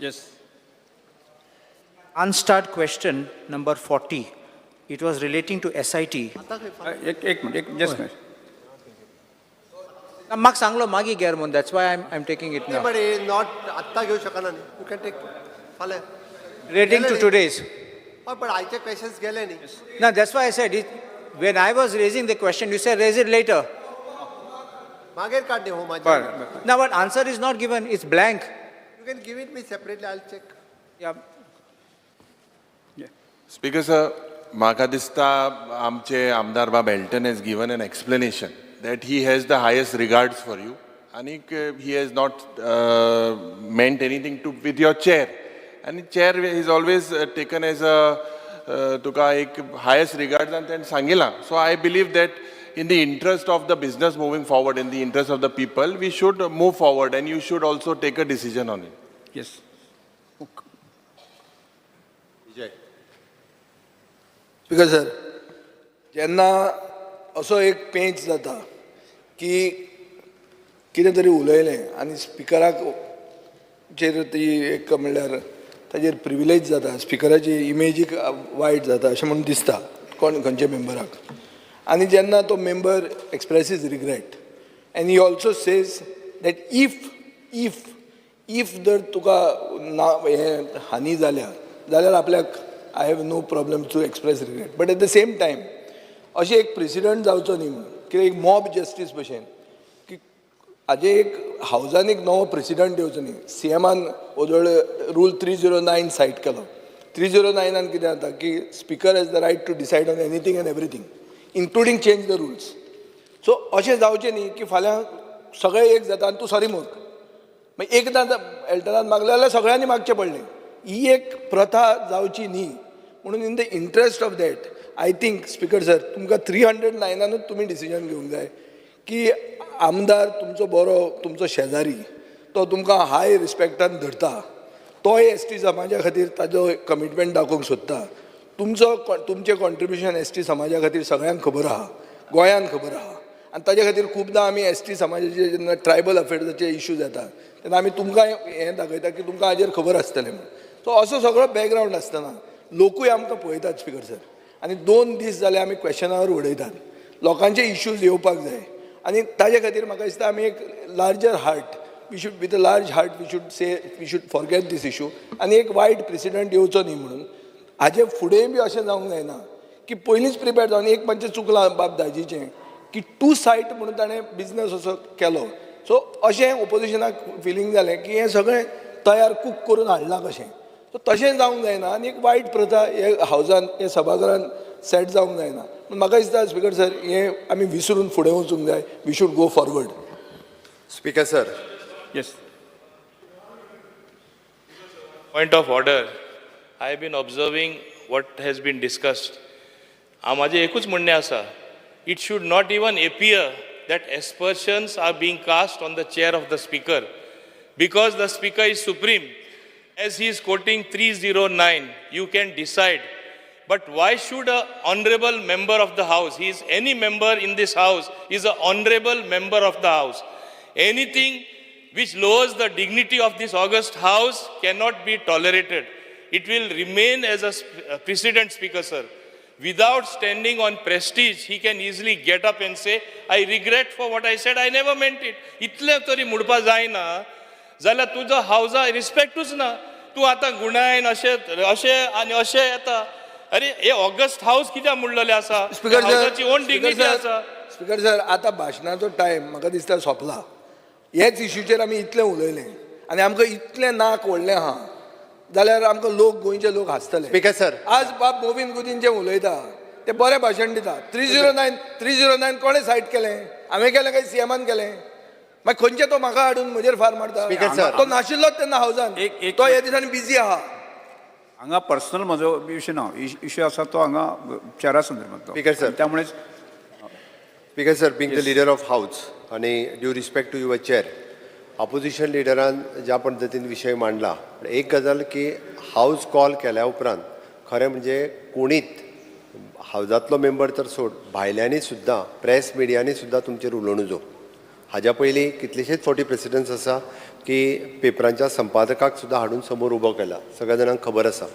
Yes. Unstart question number 40. It was relating to SIT. एक minute, just minute. Mak sanglo magi germon. That's why I'm taking it now. But not atta घेऊ शकना नाही. You can take फाले. Relating to today's. But आजचे questions गेले नाही. Now that's why I said it. When I was raising the question, you said raise it later. मागेर काढणे हो माझ्या. Now what answer is not given. It's blank. You can give it me separately. I'll check. Yeah. Speaker sir, म्हाका दिसता आमचे आमदार बाब Elton has given an explanation that he has the highest regards for you and he has not meant anything to with your chair and chair is always taken as a तुका एक highest regards and then सांगिला. So I believe that in the interest of the business moving forward, in the interest of the people, we should move forward and you should also take a decision on it. Yes. Vijay. Speaker sir, जेन्ना असो एक पेंच जाता की कितें तरी उलयलें आनी स्पिकराक chair ती एक म्हणल्यार ताजेर प्रिविलेज जाता, स्पिकराची इमेजीक वायट जाता अशें म्हणून दिसता खंयच्या मेंबराक. आनी जेन्ना तो member expresses regret and he also says that if जर तुका ना हें हानी जाल्यार आपल्याक I have no problem to express regret. But at the same time, अशें एक प्रेसिडेंट जावचो न्ही म्हणून कित्याक एक मॉब जस्टीस भशेन की हाजे एक हावजान एक नवो प्रेसिडेंट येवचो न्ही. CMान ओजवळ रूल 309 सायट केलो. 309 कितें जाता की speaker has the right to decide on anything and everything including change the rules. So अशें जावचें न्ही की फाल्यां सगळें एक जाता आनी तूं सॉरी म्हूण मागीर एकदां एल्टनान मागलें जाल्यार सगळ्यांनी मागचें पडलें. ही एक प्रथा जावची न्ही म्हणून in the interest of that I think speaker sir तुमकां 309 तुमी डिसिजन घेवंक जाय की आमदार तुमचो बरो तुमचो शेजारी तो तुमकां हाय रिस्पेक्टान धरता, तोय ST समाजा खातीर ताजो कमिटमेंट दाखोवंक सोदता. तुमचें कॉन्ट्रिब्युशन ST समाजा खातीर सगळ्यांक खबर आहा, गोंयांत खबर आहा आनी ताजे खातीर खुबदां आमी ST समाजाचे जेन्ना ट्रायबल अफेर्साचे इश्यूज येता तेन्ना आमी तुमकां हें दाखयता की तुमकां हाजेर खबर आसतलें म्हणून. सो असो सगळो बॅकग्रावंड आसतना लोकूय आमकां पळयतात स्पिकर सर आनी 2 दीस जाले आमी क्वेश्चनावर उडयतात. लोकांचे इश्यूज येवपाक जाय आनी ताजे खातीर म्हाका दिसता आमी एक larger heart we should with a large heart we should forget this issue आनी एक वायट प्रेसिडेंट येवचो न्ही म्हणून हाजे फुडेंय बी अशें जावंक जायना की पयलींच प्रिपेर जावन एक म्हणजे चुकलां बाब दाजीचें की टू सायट म्हणून ताणें बिजनस असो केलो. सो अशें ओपोजिशनाक फिलींग जालें की हें सगळें तयार कूक करून हाडलां कशें. सो तशें जावंक जायना आनी एक वायट प्रथा हे हावजान हे सभाघरान सेट जावंक जायना. म्हाका दिसता स्पिकर सर हें आमी विसरून फुडें वचूंक जाय. We should go forward. Speaker sir. Yes. Point of order. I have been observing what has been discussed. माझे एकूच म्हणणें आसा. It should not even appear that aspersions are being cast on the chair of the speaker because the speaker is supreme. As he is quoting 309, you can decide. But why should an honorable member of the house, he is any member in this house, is an honorable member of the house. Anything which lowers the dignity of this august house cannot be tolerated. It will remain as a precedent, Speaker sir. Without standing on prestige, he can easily get up and say, I regret for what I said, I never meant it. इतले तरी मुडपा जायना जाल्यार तुजो हावजा रिस्पेक्टूच ना. तूं आतां गुणायन अशें आनी अशें येता. अरे हे ऑगस्ट हाऊस कित्याक म्हणलेलें आसा? हावजाची ओन डिग्निटी आसा. स्पिकर सर आतां भाशणाचो टायम म्हाका दिसता सोंपला. हेच इश्यूचेर आमी इतलें उलयलें आनी आमकां इतलें नाक व्हडलें आहा जाल्यार आमकां गोंयचे लोक हांसतले. Speaker sir. आज बाब मोविन गुदीन जें उलयता तें बरें भाशण दिता. 309 कोणें सायट केलें? हांवें केलें काय CMान केलें? मागीर खंयचे तो म्हाका हाडून म्हजेर फार मारता. Speaker sir. तो नाशिल्लोच तेन्ना हावजान. तो ह्या दिसांनी बिजी आहा. हांगा पर्सनल म्हजो विशय ना. इश्यू आसा तो हांगा चेरा संदर्भांत. Speaker sir. त्यामुळे speaker sir, being the leader of house आणि due respect to your chair, opposition लिडरान ज्या पद्दतीन विशय मांडला, एक गजाल की हाऊस कॉल केल्या उपरांत खरें म्हणजे कोणीच हावजांतलो मेंबर तर सोड, भायल्यांनी सुद्दां प्रेस मिडियांनी सुद्दां तुमचेर उलोवणुजो. हाज्या पयलीं कितलेशेच फावटी प्रेसिडेंट्स आसा की पेपरांच्या संपादकाक सुद्दां हाडून समोर उबो केला, सगळ्या जाणांक खबर आसा.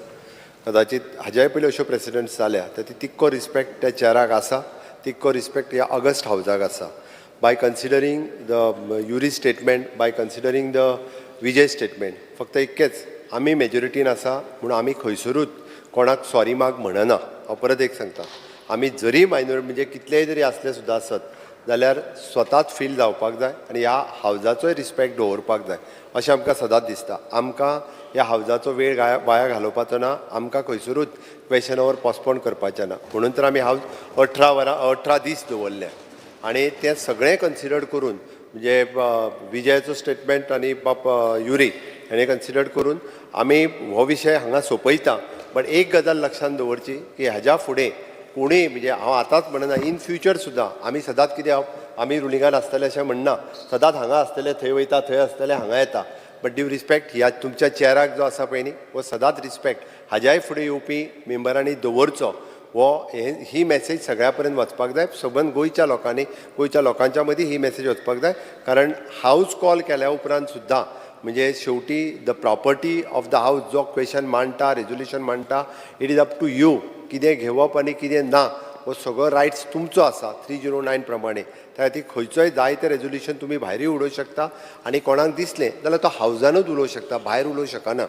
कदाचित हाज्याय पयलीं अश्यो प्रेसिडेंट्स जाल्या तर ती तितको रिस्पेक्ट त्या चॅराक आसा, तितको रिस्पेक्ट ह्या ऑगस्ट हावजाक आसा. By considering the your statement, by considering the Vijay statement, फक्त इतकेंच आमी मेजॉरिटीन आसा म्हणून आमी खंयसरूच कोणाक सॉरी माग म्हणना. हांव परत एक सांगता, आमी जरी मायनॉरिटी म्हणजे कितलेय जरी आसले सुद्दां आसत जाल्यार स्वताच फील जावपाक जाय आनी ह्या हावजाचोय रिस्पेक्ट दवरपाक जाय अशें आमकां सदांच दिसता. आमकां ह्या हावजाचो वेळ वाया घालोवपाचो ना, आमकां खंयसरूच क्वेशन आवर पोस्टपोन करपाचें ना. म्हणून तर आमी हावज 18 दीस दवरले आनी तें सगळें कन्सिडर करून म्हणजे विजयाचो स्टेटमेंट आनी युरी हेणें कन्सिडर करून आमी हो विशय हांगा सोंपयता. बट एक गजाल लक्षांत दवरची की हाज्या फुडें कोणूय म्हणजे हांव आतांच म्हणना, इन फ्युचर सुद्दां आमी सदांच कितें आमी रुलिंगान आसतले अशें म्हणना, सदांच हांगा आसतले थंय वयता, थंय आसतले हांगा येता. बट ड्यू रिस्पेक्ट ह्या तुमच्या चॅराक जो आसा पळय न्ही हो सदांच रिस्पेक्ट हाज्याय फुडें येवपी मेंबरांनी दवरचो. ही मॅसेज सगळ्या पर्यंत वचपाक जाय. सबंद गोंयच्या लोकांच्या मदीं ही मॅसेज वचपाक जाय. कारण हाऊस कॉल केल्या उपरांत सुद्दां म्हणजे शेवटी the property of the house जो क्वेशन मांडटा, रेजोल्युशन मांडटा, it is up to you कितें घेवप आनी कितें ना हो सगळो रायट्स तुमचो आसा 309 प्रमाणे. त्या खातीर खंयचोय जाय तें रेजोल्युशन तुमी भायरूय उडोवंक शकता आनी कोणाक दिसलें जाल्यार तो हावजानूच उलोवंक शकता, भायर उलोवंक शकना.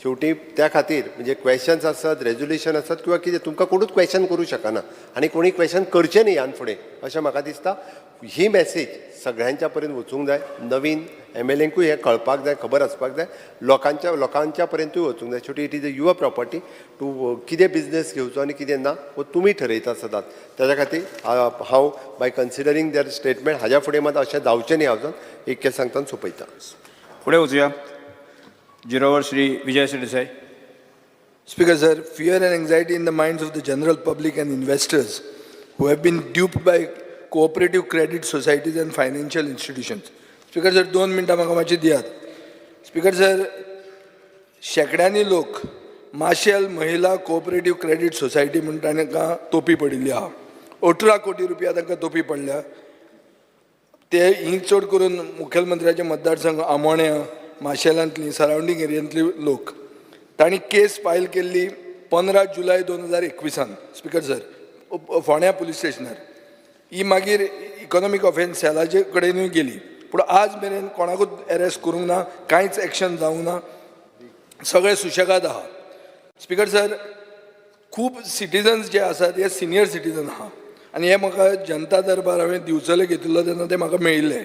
शेवटी त्या खातीर म्हणजे क्वेश्चन्स आसत, रेजोल्युशन आसत किंवा कितें तुमकां कोणूच क्वेश्चन करूं शकना आनी कोणी क्वेश्चन करचें न्ही ह्यान फुडें अशें म्हाका दिसता. ही मॅसेज सगळ्यांच्या पर्यंत वचूंक जाय. नवीन MLAंकूय हें कळपाक जाय, खबर आसपाक जाय, लोकांच्या पर्यंतूय वचूंक जाय. शेवटी it is a your property to कितें बिझनेस घेवचो आनी कितें ना वो तुमी ठरयता सदांच. त्याच्या खातीर हांव बाय कन्सिडरींग देर स्टेटमेंट हाज्या फुडें मात अशें जावचें न्ही हांव इतकें सांगता सोंपयता. फुडें वचुया. जिरोवर Shri Vijay Sardesai. Speaker, sir, fear and anxiety in the minds of the general public and investors who have been duped by cooperative credit societies and financial institutions. Speaker, sir, 2 मिनटां म्हाका मातशी दियात. Speaker, sir, शेकड्यांनी लोक माशेल महिला कोऑपरेटिव्ह क्रेडिट सोसायटी म्हणून तांकां तोपी पडिल्ली आहा. 18 कोटी रुपया तांकां तोपी पडल्या. ते ही चड करून मुखेलमंत्र्याचे मतदारसंघ आमोण्या, माशेलांतली, सरावंडींग एरियांतली लोक. तांणी केस फायल केल्ली 15 जुलय 2021. स्पीकर सर, फोंड्या पुलीस स्टेशनार. ही मागीर इकॉनॉमीक ऑफेन्स सेलाचे कडेनूय गेली. पूण आज मेरेन कोणाकूच अरेस्ट करूंक ना, कांयच एक्शन जावंक ना, सगळे सुशेगाद आहा. स्पीकर सर, खूब सिटीजन्स जे आसात हे सिनियर सिटीजन आहा आनी हे म्हाका जनता दरबार हांवें दिवचले घेतिल्लो तेन्ना ते म्हाका मेळिल्ले.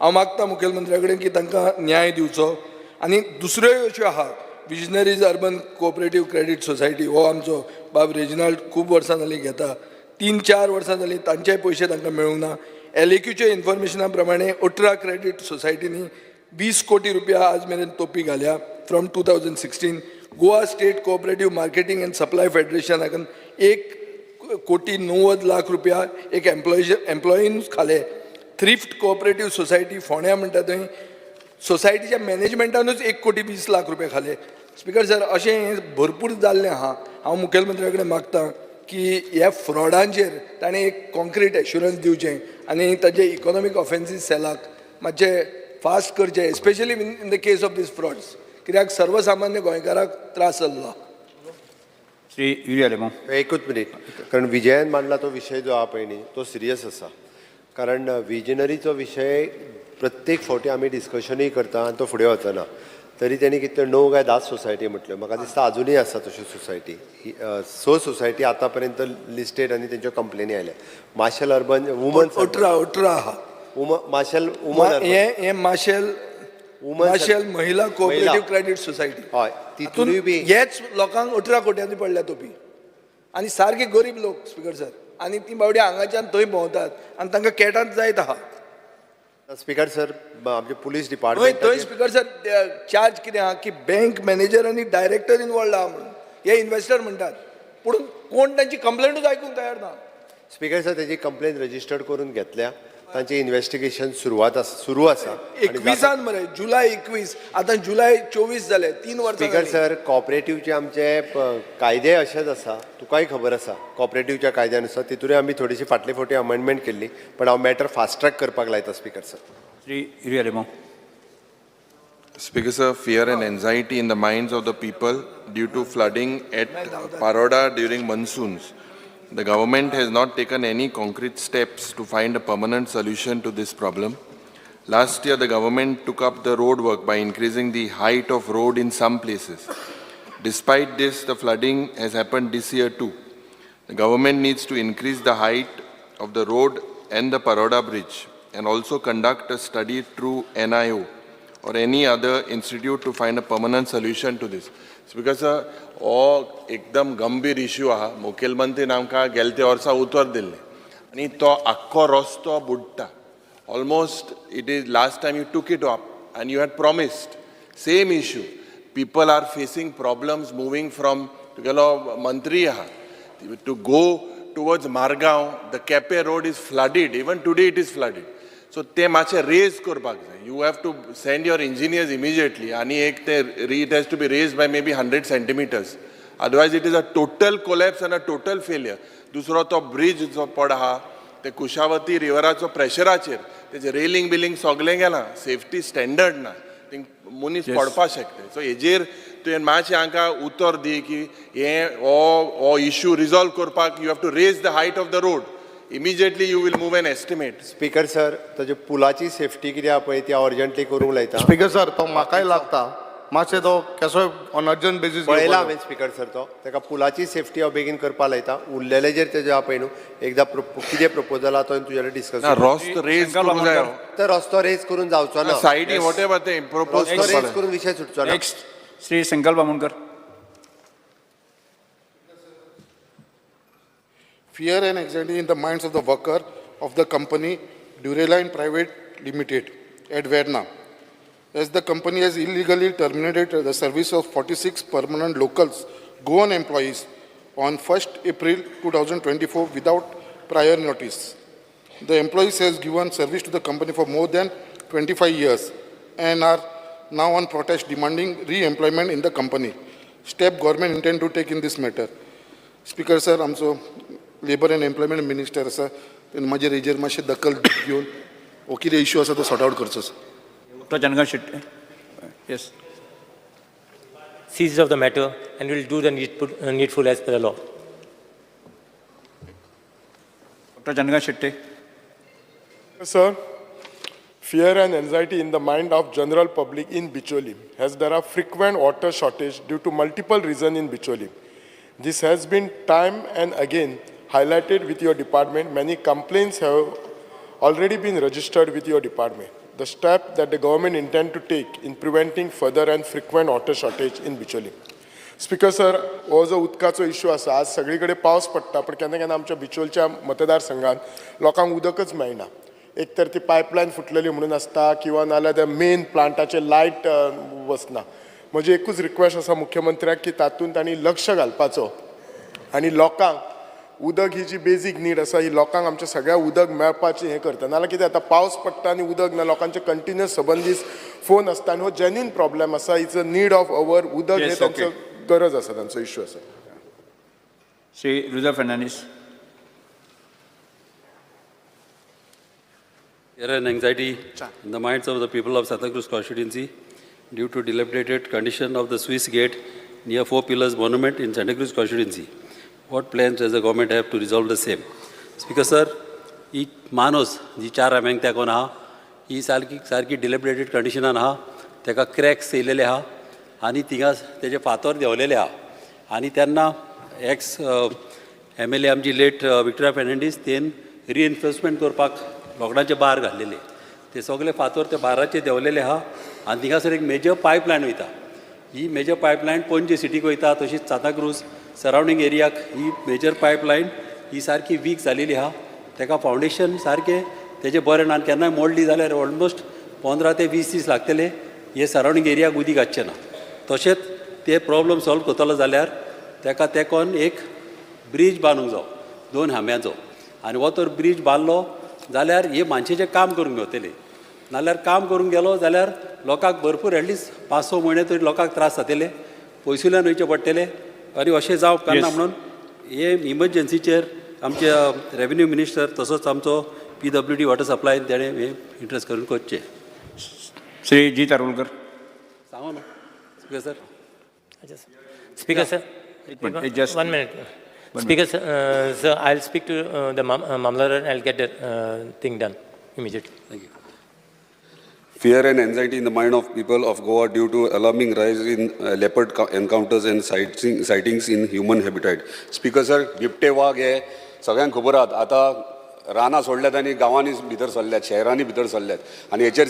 हांव मागता मुखेलमंत्र्या कडेन की तांकां न्याय दिवचो. आनी दुसऱ्योय अश्यो आहा visionaries urban cooperative credit society, हो आमचो बाब रेजिनाल्ड खूब वर्सां जालीं घेता. 3-4 वर्सां जालीं तांचेय पयशे तांकां मेळूंक ना. LAQच्या इन्फॉर्मेशना प्रमाणे 18 क्रेडिट सोसायटींनी 20 कोटी रुपया आज मेरेन तोपी घाल्या from 2016. Goa state cooperative marketing and supply फेडरेशनाक 1,90,00,000 रुपया एक एम्प्लॉईनूच खाले. थ्रिफ्ट कोऑपरेटिव्ह सोसायटी फोंड्या म्हणटा थंय सोसायटीच्या मॅनेजमेंटानूच 1,20,00,000 रुपया खाले. स्पीकर सर, अशें हें भरपूर जाल्लें आहा. हांव मुखेलमंत्र्या कडेन मागतां की ह्या फ्रॉडांचेर ताणें एक कॉन्क्रीट एश्युरन्स दिवचें आनी ताचे इकॉनॉमीक ऑफेन्सीस सेलाक मातशें फास्ट करचें, especially in the case of this frauds, कित्याक सर्वसामान्य गोंयकाराक त्रास जाल्लो. श्री युरिया लेमो. एकूच मिनीट. कारण विजयान मांडला तो विशय जो आहा पळय न्ही तो सिरियस आसा. कारण विजनरीचो विशय प्रत्येक फावटी आमी डिस्कशनूय करता आनी तो फुडें वचना. तरी तेणी कितें 9 काय 10 सोसायटी म्हटल्यो. म्हाका दिसता अजुनूय आसा तश्यो सोसायटी. 6 सोसायटी आतां पर्यंत लिस्टेड आनी तेंच्यो कंप्लेनी आयल्या. माशेल अर्बन वुमन 18 आहा. माशेल वुमन हे माशेल महिला कोऑपरेटिव्ह क्रेडिट सोसायटी, हय तितूनय बी हेच लोकांक 18 कोट्यांनी पडल्या तोपी. आनी सारके गरीब लोक. स्पीकर सर, आनी ती बावडी हांगाच्यान थंय भोंवतात आनी तांकां कॅटांत जायत आहा. स्पीकर सर, आमचे पुलीस थंय डिपार्टमेंट स्पीकर सर चार्ज कितें आहा की बँक मॅनेजर आनी डायरेक्टर इनवॉल्ड आहा म्हणून हे इन्व्हेस्टर म्हणटात. पूण कोण तांची कंप्लेंटूच आयकूंक तयार ना. स्पीकर सर, तेजी कंप्लेन रजिस्टर्ड करून घेतल्या. तांचे इन्व्हेस्टिगेशन सुरू आसा. 21 मरे, जुलय 21, आतां जुलय 24 जाले, 3 वर्सां. स्पीकर सर, कॉपरेटिव्हचे आमचे कायदे अशेच आसा, तुकाय खबर आसा. कॉपरेटिव्हच्या कायद्यानुसार तितूनय आमी थोडीशी फाटले फावटी अमेंडमेंट केल्ली. पण हांव मॅटर फास्ट ट्रॅक करपाक लायता स्पीकर सर. श्री हिरियारेमो. Speaker, sir, fear and anxiety in the minds of the people due to flooding at Paroda during monsoons. The government has not taken any concrete steps to find a permanent solution to this problem. Last year, the government took up the road work by increasing the height of road in some places. Despite this, the flooding has happened this year too. The government needs to increase the height of the road and the Paroda bridge and also conduct a study through NIO or any other institute to find a permanent solution to this. So because हो एकदम गंभीर issue आहा, मुखेलमंत्रीन आमकां गेल्या वर्सा उतर दिल्लें आनी तो आख्खो रस्तो बुडटा. Almost it is last time you took it up and you had promised same issue. People are facing problems moving from Mantri to go towards Margaon. The Kepe road is flooded. Even today it is flooded. So te mache raise korpak jay. You have to send your engineers immediately. Ani it has to be raised by maybe 100 centimeters. Otherwise it is a total collapse and a total failure. Dusro to bridge jo pada ते कुशावती रिवराचो प्रेशराचेर तेजे railing billing सगळें गेलां. Safety standard ना. Thing मनीस पडपाक शकता. So हेजेर तुवें मातशें हांकां उतर दी की हे हो इश्यू रिजॉल्व करपाक you have to raise the height of the road. Immediately you will move an estimate. Speaker sir ताजे पुलाची सेफ्टी कितें आहा पळय ती अर्जंटली करूंक लायता. स्पीकर सर तो म्हाकाय लागता मातशें तो केसो ऑन अर्जंट बेजीस पळयला हांवें स्पीकर सर तो ताका पुलाची सेफ्टी हांव बेगीन करपा लायता. उरलेले जर तेजे आहा पळय न्हू एकदां कितें प्रपोजल आहा तो तुजे कडेन डिस्कस रस्तो रेज करूंक जाय. तर रस्तो रेज करून जावचो ना. सायडी वॉट एवर ते प्रपोज रस्तो रेज करून विशय सुटचो ना. नेक्स्ट श्री संकल्प Bamankar. Fear and anxiety in the minds of the worker of the company Duraline Private Limited at Verna, as the company has illegally terminated the service of 46 permanent locals Goan employees on 1st April 2024 without prior notice. The employees has given service to the company for more than 25 years and are now on protest demanding re-employment in the company. Step government intend to take in this matter. Speaker sir, आमचो labour end employment minister आसा तेणें म्हाजे हेजेर मातशें दखल घेवन हो कितें इश्यू आसा तो सॉर्ट आउट करचो. Doctor Chandrakant Shetty. Yes. Seizure of the matter and will do the needful as per the law. Doctor Chandrakant Shetty. Sir, fear and anxiety in the mind of general public in Bicholi, as there are frequent water shortage due to multiple reasons in Bicholi. This has been time and again highlighted with your department. Many complaints have already been registered with your department. The step that the government intend to take in preventing further and frequent water shortage in Bicholi. Speaker sir, हो जो उदकाचो issue आसा आज सगळीकडे पावस पडटा पण केन्ना केन्ना आमच्या बिचोलच्या मतदारसंघात लोकांक उदकच मेळना. एक तर ती पायपलायन फुटलेली म्हणून आसता किंवा नाल्यार त्या मेन प्लांटाचे लायट वचना. म्हजी एकूच रिक्वेस्ट आसा मुख्यमंत्र्याक की तातूंत तांणी लक्ष घालपाचो आनी लोकांक उदक ही जी बेजीक नीड आसा ही लोकांक आमच्या सगळ्या उदक मेळपाची हें करता. नाल्यार कितें जाता पावस पडटा आनी उदक ना लोकांचे कंटिन्युअस सबंदीस फोन आसता आनी हो जेन्युइन प्रॉब्लेम आसा. It's a need of our उदक हें तांचो गरज आसा तांचो इश्यू आसा. Shri रुजा Fernandes. Fear and anxiety in the minds of the people of Santa Cruz constituency due to dilapidated condition of the Swiss gate near Four Pillars Monument in Santa Cruz constituency. What plans does the government have to resolve the same? Speaker sir, ही माणूस जी 4 MN तेकोन आहा ही सारकी dilapidated कंडिशनान आहा. तेका cracks येयलेले आहा आनी थिंगा तेजे फातर देंवलेले आहा. आनी तेन्ना एक्स MLA आमची लेट विक्टोरिया फर्नांडीस तेन रिएन्फोर्समेंट करपाक लोकडांचे बार घाल्लेले. ते सगळे फातर त्या बाराचे देंवलेले आहा आनी थिंगासर एक मेजर पायपलायन वयता. ही मेजर पायपलायन पणजे सिटीक वयता तशीच सांता क्रूज सरावंडींग एरियाक ही मेजर पायपलायन ही सारकी वीक जालेली आहा. तेका फावंडेशन सारकें तेजे बरें ना. केन्नाय मोडली जाल्यार ऑलमोस्ट 15 ते 20 दीस लागतले हे सरावंडींग एरियाक उदीक घातचें ना. तशेंच ते प्रॉब्लम सॉल्व करतलो जाल्यार तेका तेकोन एक ब्रीज बांदूंक जायो 2 हांब्याचो. आनी हो तर ब्रीज बांदलो जाल्यार हे मानशेचें काम करूंक घेवतले. नाल्यार काम करूंक गेलो जाल्यार लोकांक भरपूर एटलिस्ट 5-6 म्हयने तरी लोकांक त्रास जातले. पयसुल्यान वयचे पडटले आनी अशें जावप उपकारना म्हणून हे इमर्जन्सीचेर आमचे रेव्हेन्यू मिनिस्टर तसोच आमचो PWD वॉटर सप्लाय तेणे इंट्रस्ट करून करचे. श्री जी तारुलकर. सांगू ना speaker sir. Speaker, sir. Just 1 minute. Speaker, sir, I'll speak to the Mamladar and I'll get the thing done immediately. Thank you. Fear and anxiety in the mind of people of Goa due to alarming rise in leopard encounters and sightings in human habitat. Speaker sir बिबटे वाघ हे सगळ्यांक खबर आहात आतां रानां सोडल्यात आनी गांवांनी भितर सरल्यात शहरांनी भितर सरल्यात आनी हेचेर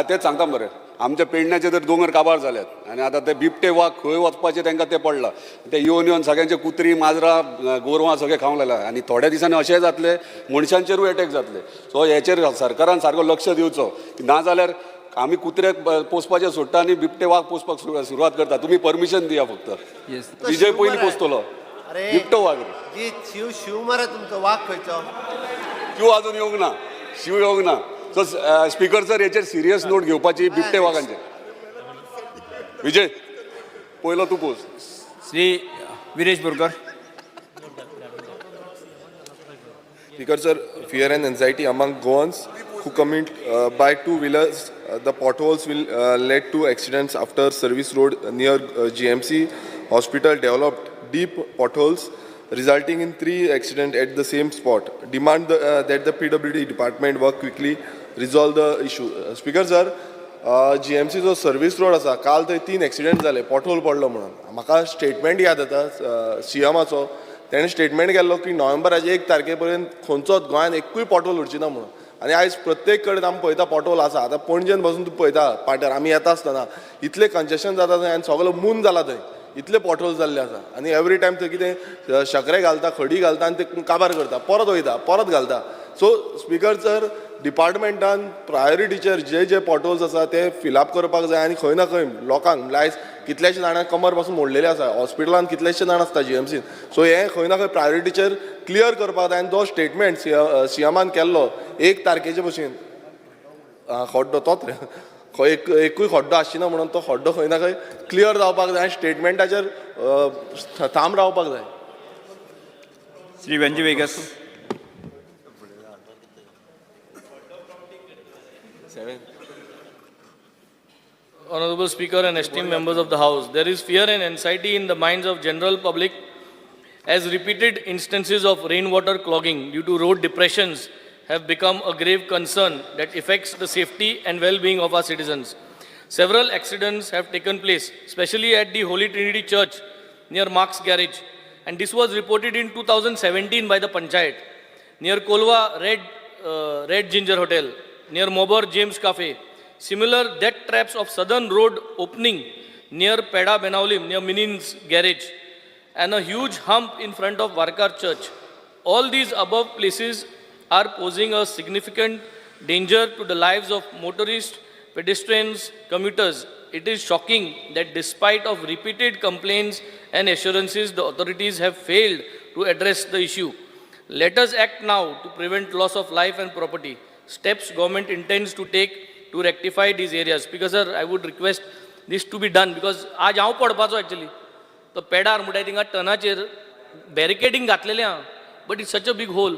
तेच सांगता मरे आमच्या पेडण्याचे तर दोंगर काबार जाल्यात आनी आतां ते बिबटे वाघ खंय वचपाचें तांकां तें पडलां ते येवन सगळ्यांचे कुत्री माजरां गोरवां सगळें खावंक लागला आनी थोड्या दिसांनी अशें जातलें मनशांचेरूय अटॅक जातले सो हेचेर सरकारान सारको लक्ष दिवचो नाजाल्यार आमी कुत्र्याक पोसपाचें सोडटा आनी बिबटे वाघ पोसपाक सुरवात करता तुमी परमिशन दिया फक्त विजय पयलीं पोसतलो बिबटो वाघ शिव मरे तुमचो वाघ खंयचो शिव अजून येवंक ना शिव येवंक ना सो स्पीकर सर हेचेर सिरियस नोट घेवपाची बिबटे वाघांचेर विजय पयलो तूं पोस. Shri Viresh Borkar. Speaker sir, fear and anxiety among Goans who commute by two-wheelers. The potholes will lead to accidents after service road near GMC hospital developed deep potholes, resulting in 3 accidents at the same spot. Demand that the PWD department work quickly, resolve the issue. Speaker sir, GMC जो service road आसा काल थंय 3 accident जाले pothole पडलो म्हणून म्हाका statement याद येता सीएमाचो तेणें स्टेटमेंट केल्लो की नोव्हेंबराचे 1 तारखे पर्यंत खंयचोच गोंयांत एकूय पॉटहोल उरची ना म्हणून आनी आयज प्रत्येक कडेन आमी पळयता पॉटहोल आसा आतां पणजेन बसून तूं पळयता पाट्यार आमी येता आसतना इतलें कंजेशन जाता थंय आनी सगळो मून जाला थंय इतले पॉटहोल जाल्ले आसा आनी एवरी टायम थंय कितें शकरे घालता खडी घालता आनी ते काबार करता परत वयता परत घालता सो स्पीकर सर डिपार्टमेंटान प्रायोरिटीचेर जे पॉटहोल्स आसा ते फिलअप करपाक जाय आनी खंय ना खंय लोकांक म्हणजे आयज कितलेशे जाणांक कमर पासून मोडलेले आसा हॉस्पिटलान कितलेशे जाण आसता जीएमसीन सो हे खंय ना खंय प्रायोरिटीचेर क्लियर करपाक जाय आनी जो स्टेटमेंट सीएमान केल्लो 1 तारखेचे भशेन खड्डो तोच रे एकूय खड्डो आसचिना म्हणून तो खड्डो खंय ना खंय क्लियर जावपाक जाय आनी स्टेटमेंटाचेर थांब रावपाक जाय. Shri Venzy Viegas. Honorable Speaker and esteemed members of the House, there is fear and anxiety in the minds of general public as repeated instances of rainwater clogging due to road depressions have become a grave concern that affects the safety and well-being of our citizens. Several accidents have taken place, especially at the Holy Trinity Church near Mark's Garage, and this was reported in 2017 by the Panchayat. Near Kolwa, Red Ginger Hotel, near Mobor James Cafe. Similar death traps of Southern Road opening near Peda Benaulim, near Minin's Garage, and a huge hump in front of Varkar Church. All these above places are posing a significant danger to the lives of motorists, pedestrians, commuters. It is shocking that despite of repeated complaints and assurances, the authorities have failed to address the issue. Let us act now to prevent loss of life and property. Steps government intends to take to rectify these areas. Because sir, I would request this to be done because आज हांव पडपाचो actually तो पेडार म्हणटा थिंगा टनाचेर barricading घातलेलें आहा but it's such a big hole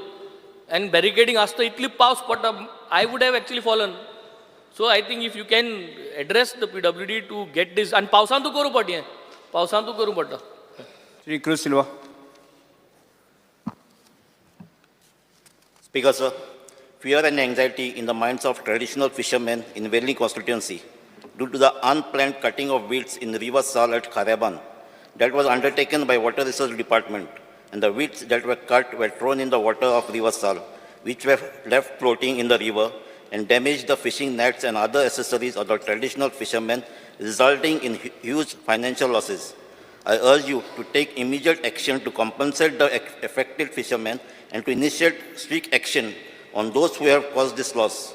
and barricading आसता इतली पावस पडटा I would have actually fallen so I think if you can address the PWD to get this आनी पावसांतू करूं पडटा हें पावसांतू करूं पडटा. Shri Cruz Silva. Speaker sir, fear and anxiety in the minds of traditional fishermen in Velli constituency due to the unplanned cutting of weeds in River Sal at Kharaban that was undertaken by Water Resource Department, and the weeds that were cut were thrown in the water of River Sal, which were left floating in the river and damaged the fishing nets and other accessories of the traditional fishermen, resulting in huge financial losses. I urge you to take immediate action to compensate the affected fishermen and to initiate strict action on those who have caused this loss.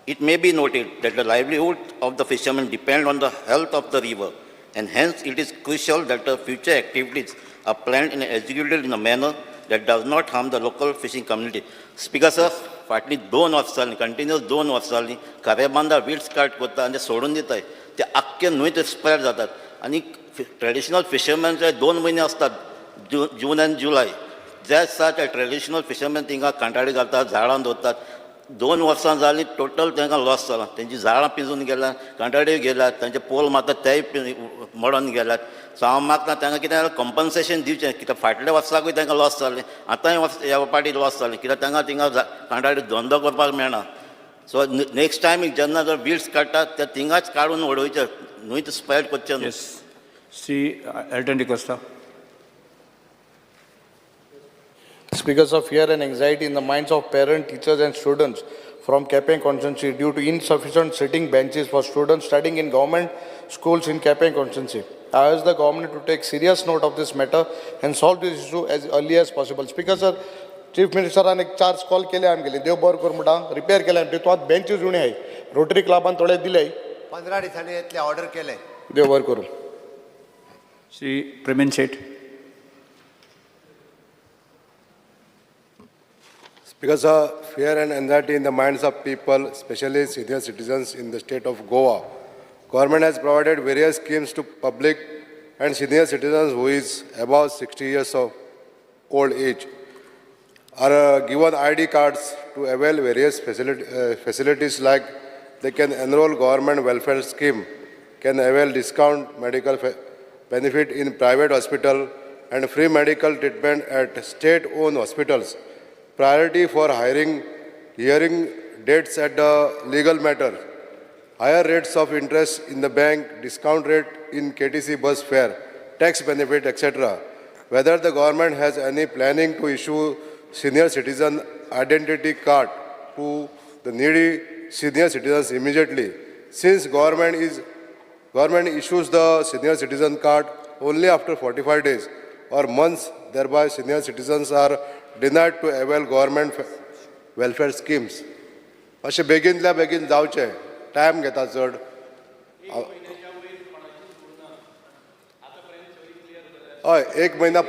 It may be noted that the livelihood of the fishermen depend on the health of the river, and hence it is crucial that the future activities are planned and executed in a manner that does not harm the local fishing community. Speaker sir, फाटली 2 वर्सांनी continuous 2 वर्सांनी खरेबांदा विड्स cut करता आनी सोडून दिताय ते आख्खे न्हंयत expire जातात आनी ट्रेडिशनल फिशरमॅन जे 2 महिने असतात जून आनी जुलय जे आसा ते ट्रेडिशनल फिशरमॅन थिंगा कंटाळी घालतात, झाडां दवरतात. 2 वर्सां जालीं टोटल तांकां लॉस जाला. तेंची झाडां पिंजून गेल्यात, कंटाळी गेल्यात, तांचे पोल मारतात तेय मोडोन गेल्यात. सो हांव मागता तांकां कितें कंपन्सेशन दिवचें, कित्याक फाटल्या वर्साकूय तांकां लॉस जालें, आतांय ह्या पाटी लॉस जालें, कित्याक तांकां थिंगा कंटाळी धंदो करपाक मेळना. सो नेक्स्ट टायम जेन्ना जर विल्ड्स काडटात ते थिंगाच काडून उडोवचे, न्हूच स्पेड करचे न्हू. Shri Elton D'Costa. Speakers of fear and anxiety in the minds of parents, teachers and students from Kapeng constituency due to insufficient sitting benches for students studying in government schools in Kapeng constituency. I urge the government to take serious note of this matter and solve this issue as early as possible. Speaker sir, Chief Minister एक 4 call केले आमगेले देव बरो कर म्हणटा repair केले आमचे तो benches उणे आहाय रोटरी क्लबान थोडे दिले 15 दिसांनी येतले ऑर्डर केले. देव बरो करूं. श्री प्रवीण शेठ. Because of fear and anxiety in the minds of people, especially senior citizens in the state of Goa, government has provided various schemes to public and senior citizens who is above 60 years of old age are given ID cards to avail various facilities like they can enroll government welfare scheme, can avail discount medical benefit in private hospital and free medical treatment at state-owned hospitals. Priority for hearing dates at the legal matter, higher rates of interest in the bank, discount rate in KTC bus fare, tax benefit, etc. Whether the government has any planning to issue senior citizen identity card to the needy senior citizens immediately, since government issues the senior citizen card only after 45 days or months, thereby senior citizens are denied to avail government welfare schemes. अशें बेगिनल्या बेगीन जावचें, time घेता चड. हय, 1 म्हयना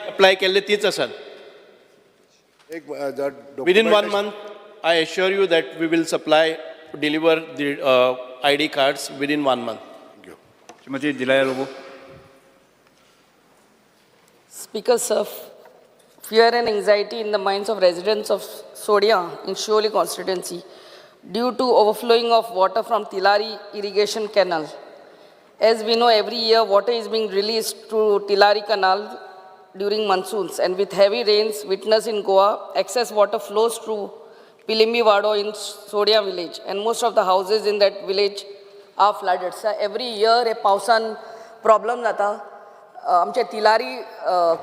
apply केल्ले तीच आसात. Within 1 month, I assure you that we will supply, deliver the ID cards within 1 month. Shrimati दिलाया Lobo. Speaker sir, fear and anxiety in the minds of residents of Sodia in Sholi constituency due to overflowing of water from Tilari irrigation canal. As we know, every year water is being released to Tilari canal during monsoons, and with heavy rains witnessed in Goa, excess water flows through Pilimbi Vado in Sodia village, and most of the houses in that village are flooded. So every year a pausan problem jata. आमच्या तिलारी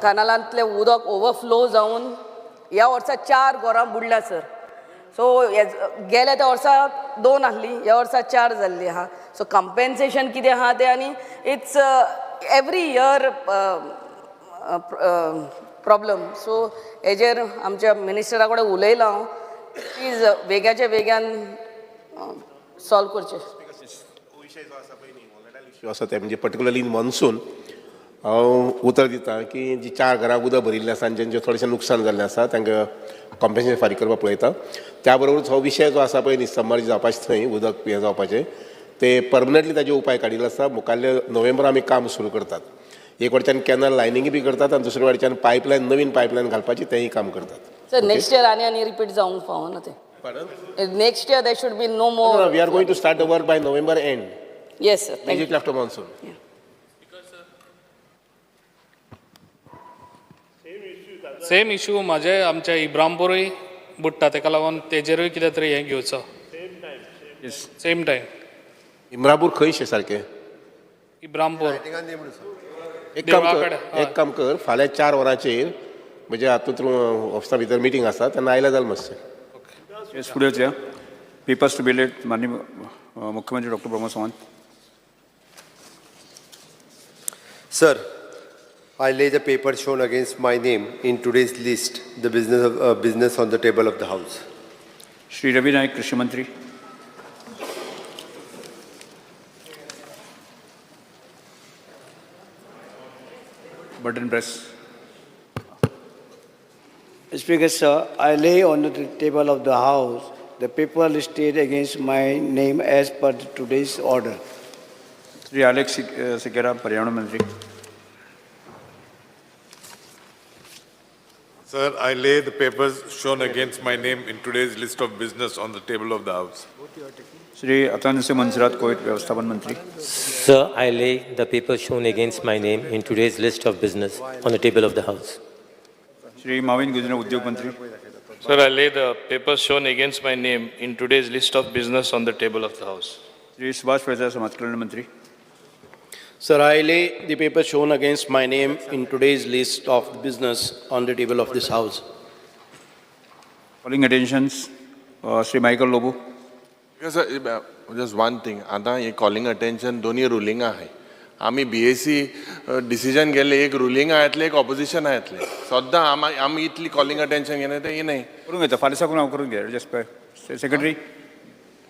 कॅनालांतले उदक overflow जावन ह्या वर्सा 4 घरां बुडल्या sir. So गेल्या त्या वर्सा 2 आहली, ह्या वर्सा 4 जाल्ली आहा. सो कंपेन्सेशन कितें आहा तें आनी it's every year problem. So हेजेर आमच्या मिनिस्टरा कडेन उलयलां हांव, प्लीज वेग्याच्या वेग्यान सॉल्व करचें. इश्यू आसा ते म्हणजे पर्टिक्युलरली इन मॉन्सून हांव उतर दितां की जी 4 घरां उदक भरिल्लें आसा आनी जेंचें थोडेशें नुकसाण जाल्लें आसा तांकां कॉम्पेन्सेशन फारीक करपाक पळयता. त्या बरोबरूच हो विशय जो आसा पळय निसंमर्ज जावपाचें थंय उदक हें जावपाचें ते परमनंटली ताजे उपाय काडिल्लो आसा. मुखाल्ले नोव्हेंबर आमी काम सुरू करतात. एक वाटच्यान कॅनल लायनिंग बी करतात आनी दुसरे वाटच्यान पायपलायन नवीन पायपलायन घालपाची तेंय काम करतात. सर नेक्स्ट इयर आनी रिपीट जावंक फावना ते. Next year there should be no more. We are going to start the work by November end. Yes sir. Immediately after monsoon. Same issue म्हाजे आमच्या इब्रामपुरूय बुडटा, ताका लागून तेजेरूय कितें तरी हें घेवचो. Same time. इम्रापूर खंयशें सारकें? इब्रामपूर. एक काम कर, फाल्यां 4 वरांचेर म्हणजे हातूंत ऑफिसा भितर मिटींग आसा तेन्ना आयल्या जालें मातशें. फुडें वचया. Papers to be laid. माननीय मुख्यमंत्री doctor Pramod Sawant. Sir, I lay the paper shown against my name in today's list, the business on the table of the House. Shri Ravi Naik कृषि मंत्री. Button press. Speaker sir, I lay on the table of the House the paper listed against my name as per today's order. Shri Alex Sikera, पर्यावरण मंत्री. Sir, I lay the papers shown against my name in today's list of business on the table of the House. Shri Atul Singh मंसरात Covid व्यवस्थापन मंत्री. Sir, I lay the papers shown against my name in today's list of business on the table of the House. Shri Mauvin Gujarat उद्योग मंत्री. Sir, I lay the papers shown against my name in today's list of business on the table of the House. Shri Subhash प्रजा समाज कल्याण मंत्री. Sir, I lay the paper shown against my name in today's list of business on the table of this House. Calling attentions, Shri Michael Lobo. Just one thing, आता हे calling attention दोन्ही ruling आहे. आम्ही BSc decision गेले, एक ruling आयतले एक opposition आयतले. सद्दां आम्ही इतली कॉलिंग अटेन्शन घेणे ते नाही. करून घेता फाल्यां साकून हांव करून घे. जस्ट सेक्रेटरी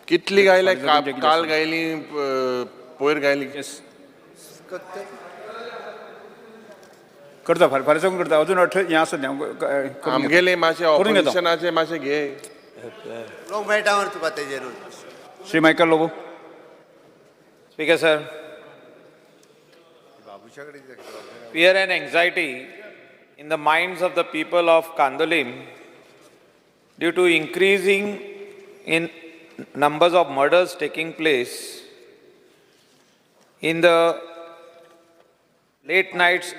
कितली गायल्या, काल गायली, पयर गायली. करता फाल्यां साकून करता. अजून हें आसा आमगेले मातशे ऑपोजिशनाचे मातशे घे. Shri Michael Lobo. Speaker, sir. Fear and anxiety in the minds of the people of Kandolim due to increasing in numbers of murders taking place in the late nights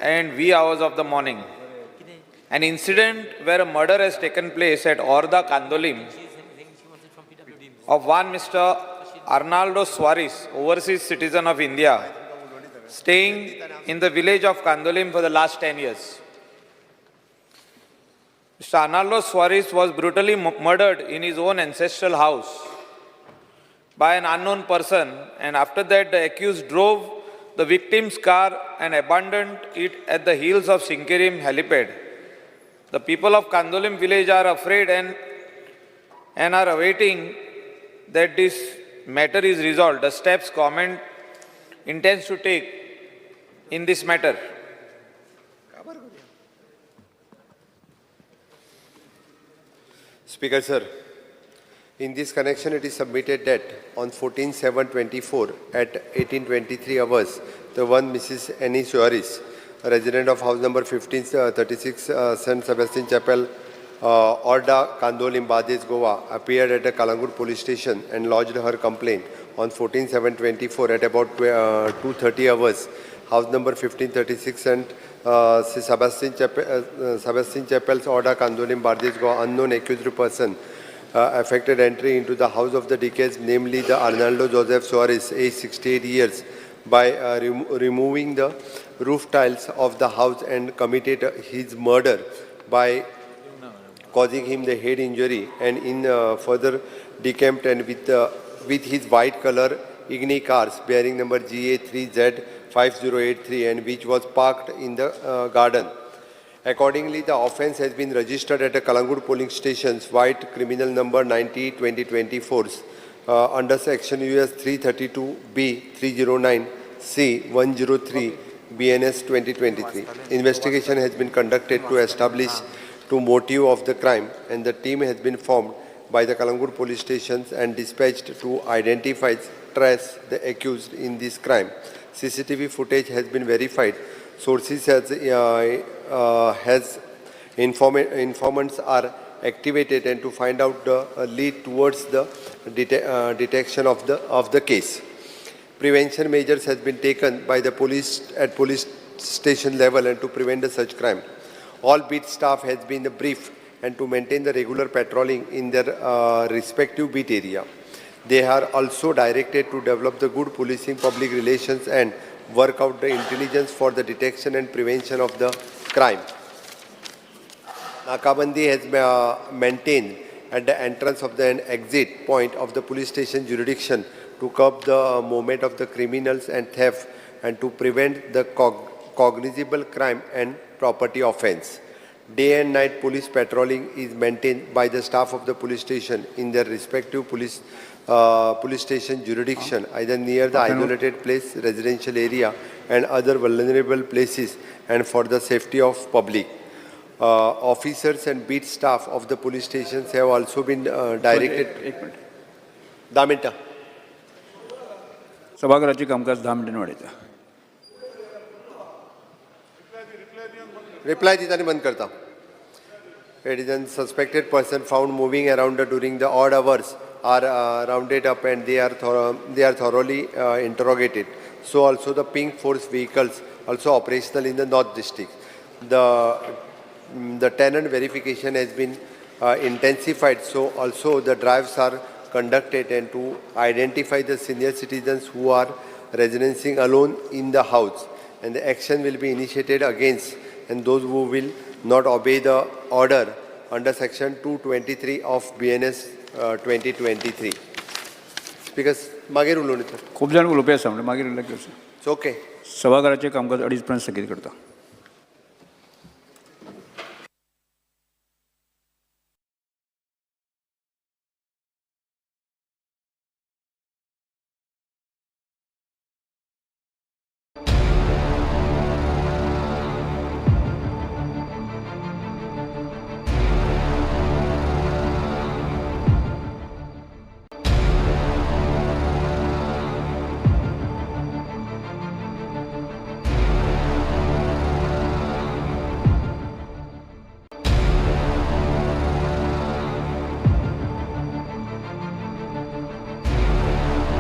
and wee hours of the morning. An incident where a murder has taken place at Orda, Kandolim, of one Mr. Arnaldo Suarez, overseas citizen of India, staying in the village of Kandolim for the last 10 years. Mr. Arnaldo Suarez was brutally murdered in his own ancestral house by an unknown person, and after that the accused drove the victim's car and abandoned it at the hills of Sinkirim helipad. The people of Kandolim village are afraid and are awaiting that this matter is resolved. The steps government intends to take in this matter. Speaker, sir, in this connection it is submitted that on 14/7/24 at 18:23 hours, the one Mrs. Annie Suarez, a resident of house number 1536 St. Sebastian Chapel, Orda, Kandolim, Bades, Goa, appeared at the Kalangur police station and lodged her complaint on 14/7/24 at about 2:30 hours. House number 1536 and Sebastian Chapel's Orda, Kandolim, Bades, Goa, unknown accused person affected entry into the house of the deceased, namely the Arnaldo Joseph Suarez, age 68 years, by removing the roof tiles of the house and committed his murder by causing him the head injury, and in further decamped and with his white color Igni cars bearing number GA3Z5083 and which was parked in the garden. Accordingly, the offence has been registered at the Kalangur polling station's white criminal number 90/2024 under section US 332B 309C 103 BNS 2023. Investigation has been conducted to establish the motive of the crime, and the team has been formed by the Kalangur police stations and dispatched to identify, trace the accused in this crime. CCTV footage has been verified. Sources has informants are activated and to find out the lead towards the detection of the case. Prevention measures has been taken by the police at police station level and to prevent such crime. All beat staff has been briefed and to maintain the regular patrolling in their respective beat area. They are also directed to develop the good policing, public relations and work out the intelligence for the detection and prevention of the crime. Nakabandi has maintained at the entrance of the exit point of the police station jurisdiction to curb the movement of the criminals and theft and to prevent the cognizable crime and property offence. Day and night police patrolling is maintained by the staff of the police station in their respective police station jurisdiction, either near the isolated place, residential area and other vulnerable places, and for the safety of public. Officers and beat staff of the police stations have also been directed. 10 मिनिटं. सभागृहाचे कामकाज 10 मिनिटांनी वाढयता. Reply दिता आणि बंद करता. it is a suspected person found moving around during the odd hours are rounded up and they are thoroughly interrogated. So also the pink force vehicles also operational in the North District. The tenant verification has been intensified, so also the drives are conducted and to identify the senior citizens who are residenting alone in the house, and the action will be initiated against and those who will not obey the order under section 223 of BNS 2023. Speakers, मागीर उलोवणी तर खूप जाण उलोवपी आसा म्हणजे मागीर उल्लेख करचो. ओके. सभाघराचें कामकाज 2:30 पर्यंत स्थगीत करता.